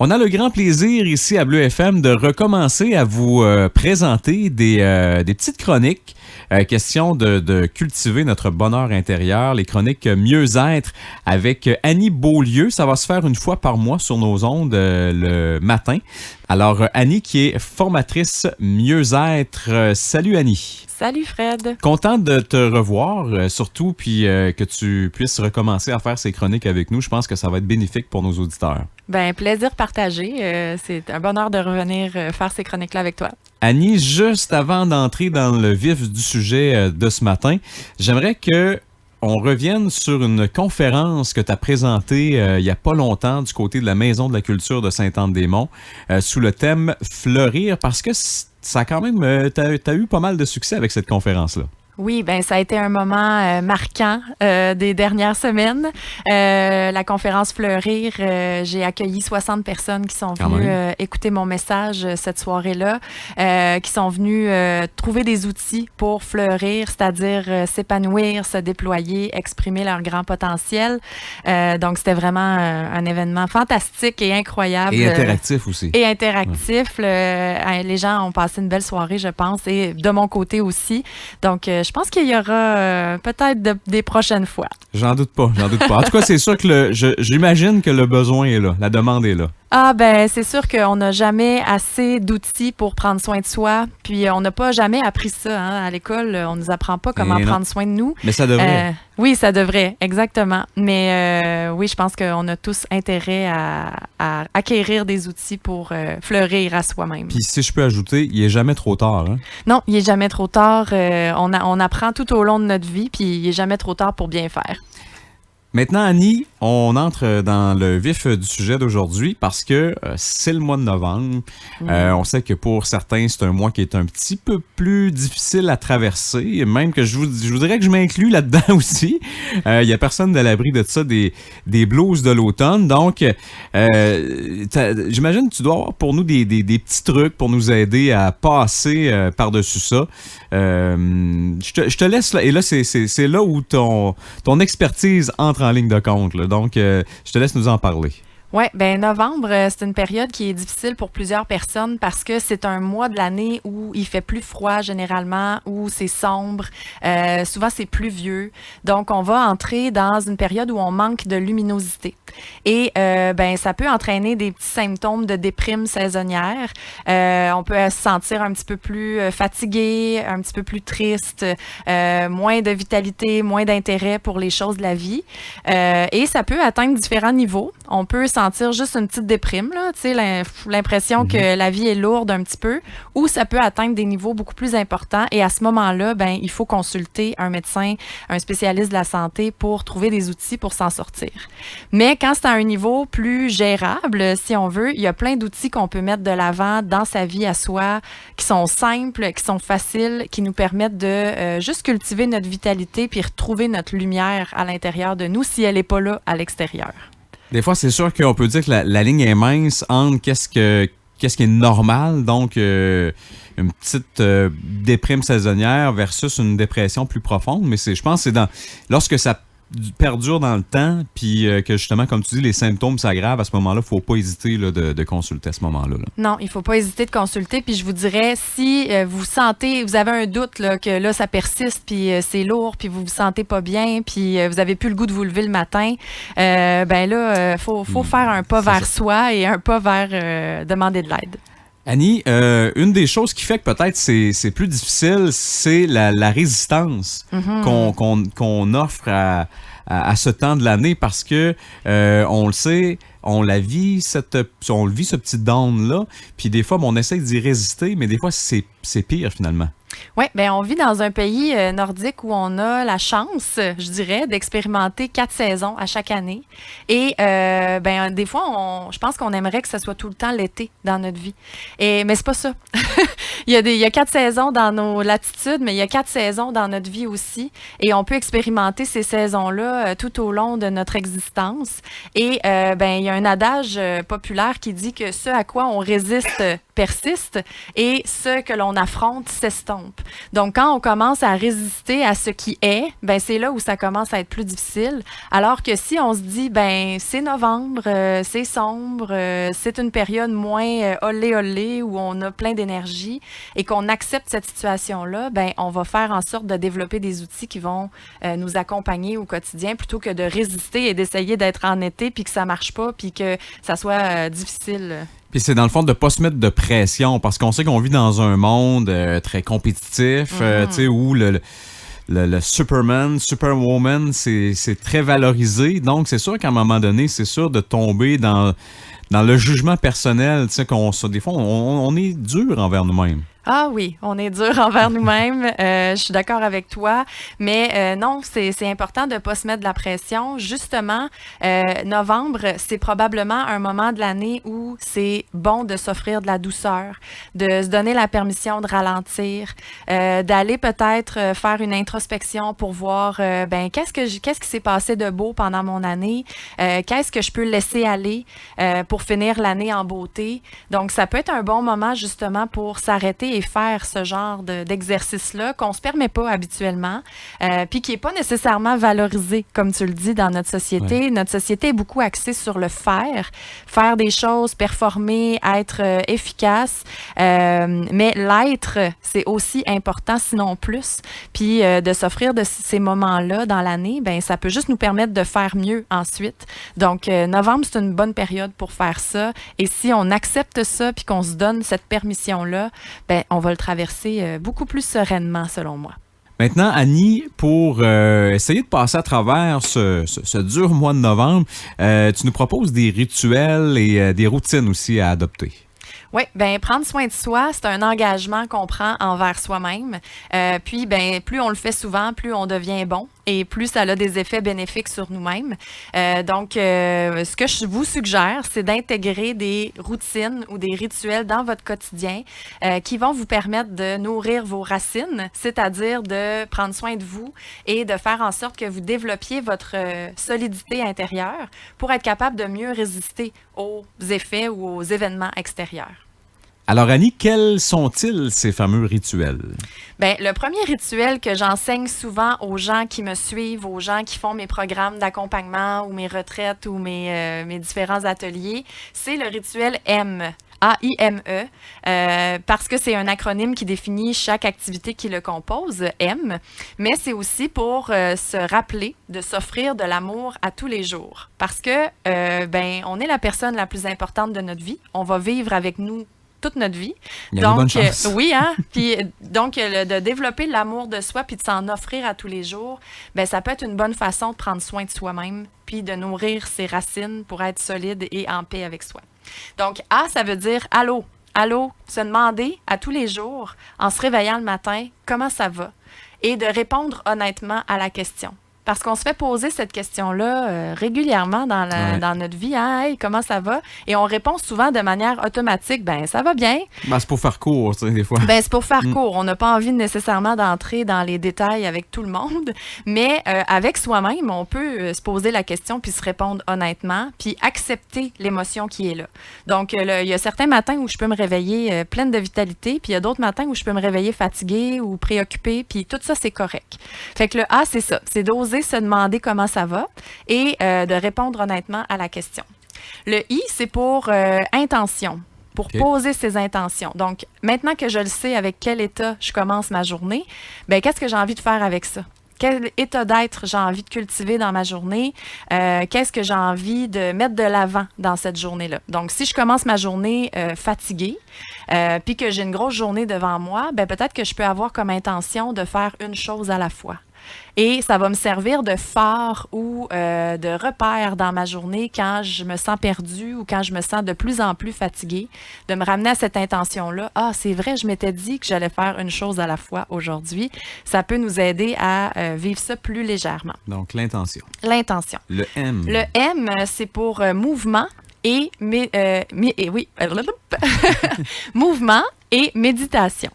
On a le grand plaisir ici à Bleu FM de recommencer à vous présenter des petites chroniques. Question de cultiver notre bonheur intérieur. Les chroniques Mieux-être avec Annie Beaulieu. Ça va se faire une fois par mois sur nos ondes le matin. Alors, Annie qui est formatrice Mieux-être. Salut Annie. Salut Fred. Content de te revoir, surtout, puis que tu puisses recommencer à faire ces chroniques avec nous. Je pense que ça va être bénéfique pour nos auditeurs. Ben, plaisir partagé. C'est un bonheur de revenir faire ces chroniques-là avec toi. Annie, juste avant d'entrer dans le vif du sujet de ce matin, j'aimerais que on revienne sur une conférence que tu as présentée il n'y a pas longtemps du côté de la Maison de la culture de Sainte-Anne-des-Monts sous le thème « Fleurir » parce que ça a quand même, t'as eu pas mal de succès avec cette conférence-là. Oui, ben ça a été un moment marquant des dernières semaines. La conférence Fleurir, j'ai accueilli 60 personnes qui sont venues écouter mon message cette soirée-là, qui sont venues trouver des outils pour fleurir, c'est-à-dire s'épanouir, se déployer, exprimer leur grand potentiel. Donc, c'était vraiment un événement fantastique et incroyable. Et interactif aussi. Et interactif. Ouais. Les gens ont passé une belle soirée, je pense, et de mon côté aussi. Donc, je pense qu'il y aura peut-être des prochaines fois. J'en doute pas. En tout cas, c'est sûr que j'imagine que le besoin est là, la demande est là. Ah ben c'est sûr qu'on n'a jamais assez d'outils pour prendre soin de soi. Puis on n'a pas jamais appris ça à l'école. On nous apprend pas comment prendre soin de nous. Mais ça devrait. Oui, ça devrait, exactement. Mais oui, je pense qu'on a tous intérêt à acquérir des outils pour fleurir à soi-même. Puis si je peux ajouter, il est jamais trop tard. Hein? Non, il est jamais trop tard. On apprend tout au long de notre vie, puis il est jamais trop tard pour bien faire. Maintenant, Annie, on entre dans le vif du sujet d'aujourd'hui parce que c'est le mois de novembre. On sait que pour certains, c'est un mois qui est un petit peu plus difficile à traverser. Même que je voudrais que je m'inclue là-dedans aussi. Il n'y a personne de l'abri de ça, des blues de l'automne. Donc, j'imagine que tu dois avoir pour nous des petits trucs pour nous aider à passer par-dessus ça. Je te laisse là. Et là, c'est là où ton expertise entre en ligne de compte. Là. Donc, je te laisse nous en parler. Oui, bien novembre, c'est une période qui est difficile pour plusieurs personnes parce que c'est un mois de l'année où il fait plus froid généralement, où c'est sombre, souvent c'est pluvieux. Donc, on va entrer dans une période où on manque de luminosité. Et ben ça peut entraîner des petits symptômes de déprime saisonnière. On peut se sentir un petit peu plus fatigué, un petit peu plus triste, moins de vitalité, moins d'intérêt pour les choses de la vie. Et ça peut atteindre différents niveaux. On peut sentir juste une petite déprime, là, tu sais, l'impression que la vie est lourde un petit peu, ou ça peut atteindre des niveaux beaucoup plus importants. Et à ce moment-là, ben il faut consulter un médecin, un spécialiste de la santé pour trouver des outils pour s'en sortir. Mais quand c'est à un niveau plus gérable, si on veut, il y a plein d'outils qu'on peut mettre de l'avant dans sa vie à soi, qui sont simples, qui sont faciles, qui nous permettent de juste cultiver notre vitalité puis retrouver notre lumière à l'intérieur de nous si elle n'est pas là à l'extérieur. Des fois, c'est sûr qu'on peut dire que la ligne est mince entre qu'est-ce qui est normal, donc une petite déprime saisonnière versus une dépression plus profonde. Mais je pense que c'est lorsque ça perdure dans le temps, puis que justement, comme tu dis, les symptômes s'aggravent, à ce moment-là, il ne faut pas hésiter là, de consulter à ce moment-là. Là. Non, il ne faut pas hésiter de consulter. Puis je vous dirais, si vous avez un doute là, que là, ça persiste, puis c'est lourd, puis vous vous sentez pas bien, puis vous n'avez plus le goût de vous lever le matin, ben là, faut faire un pas vers soi et un pas vers demander de l'aide. Annie, une des choses qui fait que peut-être c'est plus difficile, c'est la résistance qu'on offre à ce temps de l'année parce que on le sait, on le vit ce petit down-là, puis des fois, on essaie d'y résister, mais des fois, c'est pire finalement. Oui, bien, on vit dans un pays nordique où on a la chance, je dirais, d'expérimenter 4 saisons à chaque année. Et ben, des fois, je pense qu'on aimerait que ce soit tout le temps l'été dans notre vie. Mais c'est pas ça. Il y a 4 saisons dans nos latitudes, mais il y a 4 saisons dans notre vie aussi. Et on peut expérimenter ces saisons-là tout au long de notre existence. Et ben, il y y a un adage populaire qui dit que ce à quoi on résiste persiste et ce que l'on affronte s'estompe. Donc, quand on commence à résister à ce qui est, ben c'est là où ça commence à être plus difficile. Alors que si on se dit, ben c'est novembre, c'est sombre, c'est une période moins olé où on a plein d'énergie et qu'on accepte cette situation-là, ben on va faire en sorte de développer des outils qui vont nous accompagner au quotidien plutôt que de résister et d'essayer d'être en été puis que ça marche pas puis que ça soit difficile. Puis c'est dans le fond de ne pas se mettre de pression parce qu'on sait qu'on vit dans un monde très compétitif, tu sais, où le Superman, Superwoman, c'est très valorisé. Donc, c'est sûr qu'à un moment donné, c'est sûr de tomber dans le jugement personnel. Tu sais, des fois, on est dur envers nous-mêmes. Ah oui, on est dur envers nous-mêmes. Je suis d'accord avec toi. Mais non, c'est important de ne pas se mettre de la pression. Justement, novembre, c'est probablement un moment de l'année où c'est bon de s'offrir de la douceur, de se donner la permission de ralentir, d'aller peut-être faire une introspection pour voir qu'est-ce qui s'est passé de beau pendant mon année, qu'est-ce que je peux laisser aller pour finir l'année en beauté. Donc, ça peut être un bon moment justement pour s'arrêter et faire ce genre d'exercice-là qu'on ne se permet pas habituellement, puis qui n'est pas nécessairement valorisé, comme tu le dis, dans notre société. Ouais. Notre société est beaucoup axée sur le faire des choses, performer, être efficace, mais l'être, c'est aussi important, sinon plus. Puis de s'offrir de ces moments-là dans l'année, ben ça peut juste nous permettre de faire mieux ensuite. Donc, novembre, c'est une bonne période pour faire ça. Et si on accepte ça, puis qu'on se donne cette permission-là, ben on va le traverser beaucoup plus sereinement, selon moi. Maintenant, Annie, pour essayer de passer à travers ce dur mois de novembre, tu nous proposes des rituels et des routines aussi à adopter. Oui, bien, prendre soin de soi, c'est un engagement qu'on prend envers soi-même. Puis, ben, plus on le fait souvent, plus on devient bon et plus ça a des effets bénéfiques sur nous-mêmes. Donc, ce que je vous suggère, c'est d'intégrer des routines ou des rituels dans votre quotidien qui vont vous permettre de nourrir vos racines, c'est-à-dire de prendre soin de vous et de faire en sorte que vous développiez votre solidité intérieure pour être capable de mieux résister aux effets ou aux événements extérieurs. Alors, Annie, quels sont-ils, ces fameux rituels? Bien, le premier rituel que j'enseigne souvent aux gens qui me suivent, aux gens qui font mes programmes d'accompagnement ou mes retraites ou mes différents ateliers, c'est le rituel M. AIME, parce que c'est un acronyme qui définit chaque activité qui le compose, M, mais c'est aussi pour se rappeler de s'offrir de l'amour à tous les jours. Parce que, on est la personne la plus importante de notre vie. On va vivre avec nous toute notre vie. Il y a une bonne chance. Oui, hein? Puis, donc, de développer l'amour de soi puis de s'en offrir à tous les jours, ben ça peut être une bonne façon de prendre soin de soi-même puis de nourrir ses racines pour être solide et en paix avec soi. Donc, A, ça veut dire allô. Allô, se demander à tous les jours, en se réveillant le matin, comment ça va? Et de répondre honnêtement à la question. Parce qu'on se fait poser cette question-là régulièrement dans notre vie. Hein? Hey, comment ça va? Et on répond souvent de manière automatique. Ben, ça va bien. Ben, c'est pour faire court, tu sais, des fois. Ben, c'est pour faire court. On n'a pas envie nécessairement d'entrer dans les détails avec tout le monde. Mais avec soi-même, on peut se poser la question puis se répondre honnêtement puis accepter l'émotion qui est là. Donc, il y a certains matins où je peux me réveiller pleine de vitalité puis il y a d'autres matins où je peux me réveiller fatiguée ou préoccupée puis tout ça, c'est correct. Fait que le A, c'est ça. C'est d'oser se demander comment ça va et de répondre honnêtement à la question. Le I, c'est pour intention, pour poser ses intentions. Donc, maintenant que je le sais avec quel état je commence ma journée, ben qu'est-ce que j'ai envie de faire avec ça? Quel état d'être j'ai envie de cultiver dans ma journée? Qu'est-ce que j'ai envie de mettre de l'avant dans cette journée-là? Donc, si je commence ma journée fatiguée, puis que j'ai une grosse journée devant moi, ben peut-être que je peux avoir comme intention de faire une chose à la fois. Et ça va me servir de phare ou de repère dans ma journée quand je me sens perdue ou quand je me sens de plus en plus fatiguée, de me ramener à cette intention-là. Ah, c'est vrai, je m'étais dit que j'allais faire une chose à la fois aujourd'hui. Ça peut nous aider à vivre ça plus légèrement. Donc, l'intention. L'intention. Le M. Le M, c'est pour mouvement et... mouvement et méditation.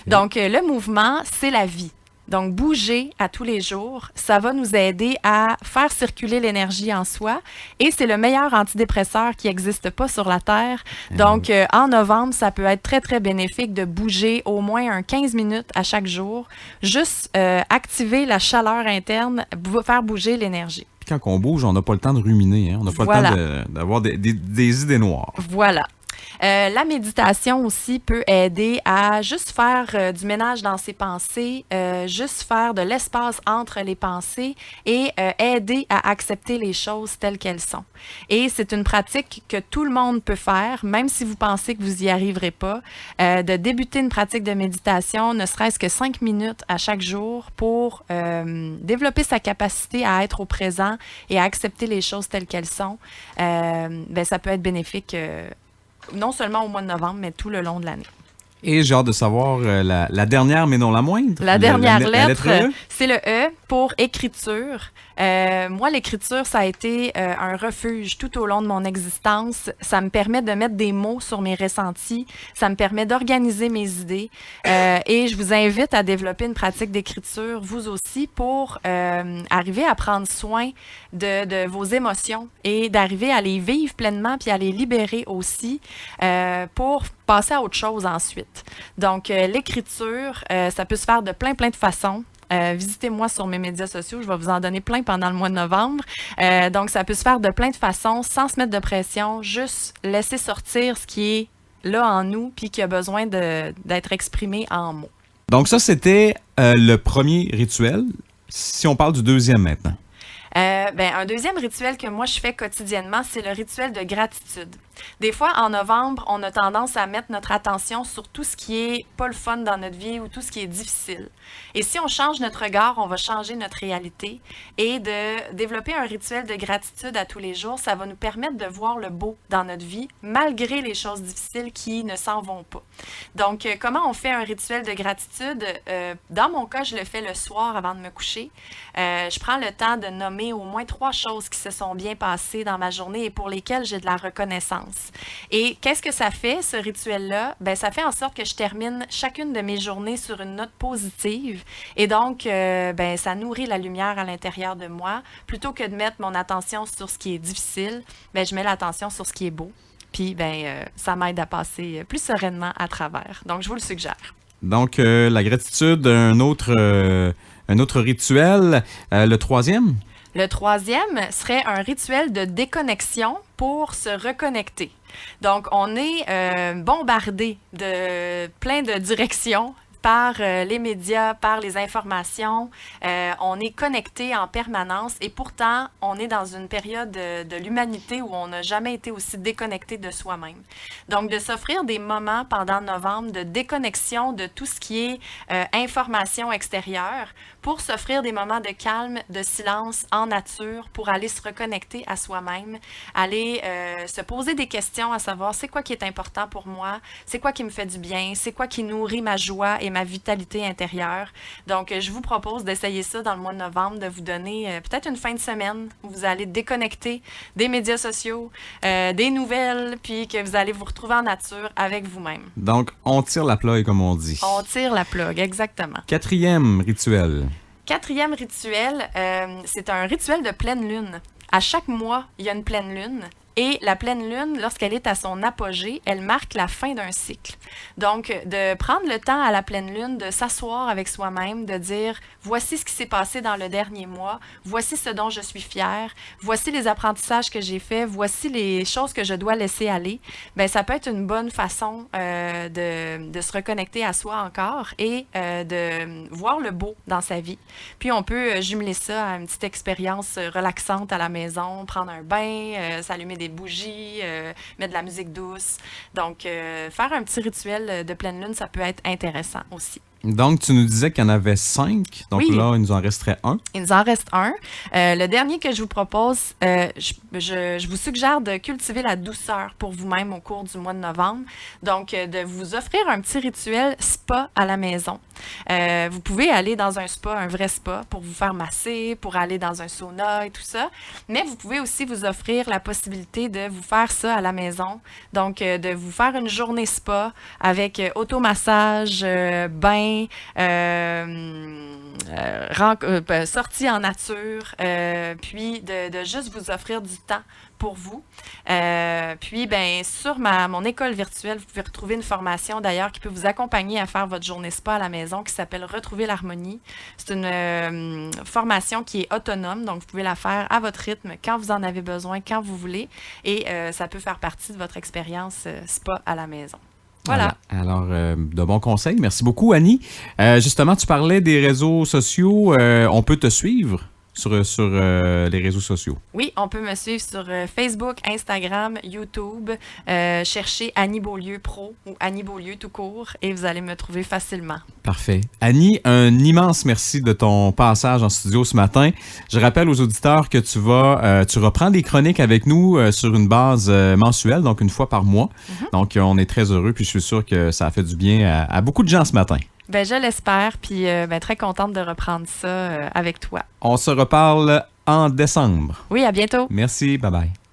Donc, le mouvement, c'est la vie. Donc, bouger à tous les jours, ça va nous aider à faire circuler l'énergie en soi et c'est le meilleur antidépresseur qui n'existe pas sur la Terre. Donc, en novembre, ça peut être très, très bénéfique de bouger au moins 15 minutes à chaque jour. Juste activer la chaleur interne, faire bouger l'énergie. Puis quand on bouge, on n'a pas le temps de ruminer, hein? On n'a pas le temps d'avoir des idées noires. Voilà. La méditation aussi peut aider à juste faire du ménage dans ses pensées, juste faire de l'espace entre les pensées et aider à accepter les choses telles qu'elles sont. Et c'est une pratique que tout le monde peut faire, même si vous pensez que vous n'y arriverez pas, de débuter une pratique de méditation, ne serait-ce que 5 minutes à chaque jour pour développer sa capacité à être au présent et à accepter les choses telles qu'elles sont. Ça peut être bénéfique non seulement au mois de novembre, mais tout le long de l'année. Et j'ai hâte de savoir la dernière, mais non la moindre. La dernière lettre E. C'est le E pour écriture. Moi, l'écriture, ça a été un refuge tout au long de mon existence. Ça me permet de mettre des mots sur mes ressentis. Ça me permet d'organiser mes idées. Et je vous invite à développer une pratique d'écriture, vous aussi, pour arriver à prendre soin de vos émotions et d'arriver à les vivre pleinement puis à les libérer aussi pour passer à autre chose ensuite. Donc, l'écriture, ça peut se faire de plein de façons. Visitez-moi sur mes médias sociaux, je vais vous en donner plein pendant le mois de novembre. Donc, ça peut se faire de plein de façons, sans se mettre de pression, juste laisser sortir ce qui est là en nous puis qui a besoin d'être exprimé en mots. Donc ça, c'était le premier rituel. Si on parle du deuxième maintenant. Un deuxième rituel que moi je fais quotidiennement, c'est le rituel de gratitude. Des fois, en novembre, on a tendance à mettre notre attention sur tout ce qui est pas le fun dans notre vie ou tout ce qui est difficile. Et si on change notre regard, on va changer notre réalité. Et de développer un rituel de gratitude à tous les jours, ça va nous permettre de voir le beau dans notre vie, malgré les choses difficiles qui ne s'en vont pas. Donc, comment on fait un rituel de gratitude? Dans mon cas, je le fais le soir avant de me coucher. Je prends le temps de nommer au moins 3 choses qui se sont bien passées dans ma journée et pour lesquelles j'ai de la reconnaissance. Et qu'est-ce que ça fait, ce rituel-là? Ça fait en sorte que je termine chacune de mes journées sur une note positive. Et donc, ça nourrit la lumière à l'intérieur de moi. Plutôt que de mettre mon attention sur ce qui est difficile, je mets l'attention sur ce qui est beau. Puis, ça m'aide à passer plus sereinement à travers. Donc, je vous le suggère. Donc, la gratitude, un autre rituel. Le troisième? Le troisième serait un rituel de déconnexion pour se reconnecter. Donc, on est bombardé de plein de directions par les médias, par les informations. On est connecté en permanence et pourtant, on est dans une période de l'humanité où on n'a jamais été aussi déconnecté de soi-même. Donc, de s'offrir des moments pendant novembre de déconnexion de tout ce qui est information extérieure pour s'offrir des moments de calme, de silence en nature, pour aller se reconnecter à soi-même, aller se poser des questions à savoir c'est quoi qui est important pour moi, c'est quoi qui me fait du bien, c'est quoi qui nourrit ma joie et ma vitalité intérieure. Donc, je vous propose d'essayer ça dans le mois de novembre, de vous donner peut-être une fin de semaine où vous allez déconnecter des médias sociaux, des nouvelles, puis que vous allez vous retrouver en nature avec vous-même. Donc, on tire la plug, comme on dit. On tire la plug, exactement. Quatrième rituel. Quatrième rituel, c'est un rituel de pleine lune. À chaque mois, il y a une pleine lune. Et la pleine lune, lorsqu'elle est à son apogée, elle marque la fin d'un cycle. Donc, de prendre le temps à la pleine lune, de s'asseoir avec soi-même, de dire « Voici ce qui s'est passé dans le dernier mois, voici ce dont je suis fière, voici les apprentissages que j'ai faits, voici les choses que je dois laisser aller », ça peut être une bonne façon de se reconnecter à soi encore et de voir le beau dans sa vie. Puis, on peut jumeler ça à une petite expérience relaxante à la maison, prendre un bain, s'allumer des bougies, mettre de la musique douce. Donc, faire un petit rituel de pleine lune, ça peut être intéressant aussi. Donc, tu nous disais qu'il y en avait 5. Donc oui. Là, il nous en resterait un. Il nous en reste un. Le dernier que je vous propose, je vous suggère de cultiver la douceur pour vous-même au cours du mois de novembre. Donc, de vous offrir un petit rituel spa à la maison. Vous pouvez aller dans un spa, un vrai spa, pour vous faire masser, pour aller dans un sauna et tout ça. Mais vous pouvez aussi vous offrir la possibilité de vous faire ça à la maison. Donc, de vous faire une journée spa avec automassage, bain, sorties en nature, puis de juste vous offrir du temps pour vous. Puis, ben, sur mon école virtuelle, vous pouvez retrouver une formation d'ailleurs qui peut vous accompagner à faire votre journée spa à la maison qui s'appelle Retrouver l'harmonie. C'est une formation qui est autonome, donc vous pouvez la faire à votre rythme, quand vous en avez besoin, quand vous voulez, et ça peut faire partie de votre expérience spa à la maison. Voilà. Alors, de bons conseils. Merci beaucoup, Annie. Justement, tu parlais des réseaux sociaux. On peut te suivre sur les réseaux sociaux. Oui, on peut me suivre sur Facebook, Instagram, YouTube. Cherchez Annie Beaulieu Pro ou Annie Beaulieu tout court et vous allez me trouver facilement. Parfait. Annie, un immense merci de ton passage en studio ce matin. Je rappelle aux auditeurs que tu reprends des chroniques avec nous sur une base mensuelle, donc une fois par mois. Mm-hmm. Donc, on est très heureux puis je suis sûr que ça a fait du bien à beaucoup de gens ce matin. Ben, je l'espère, puis très contente de reprendre ça avec toi. On se reparle en décembre. Oui, à bientôt. Merci, bye-bye.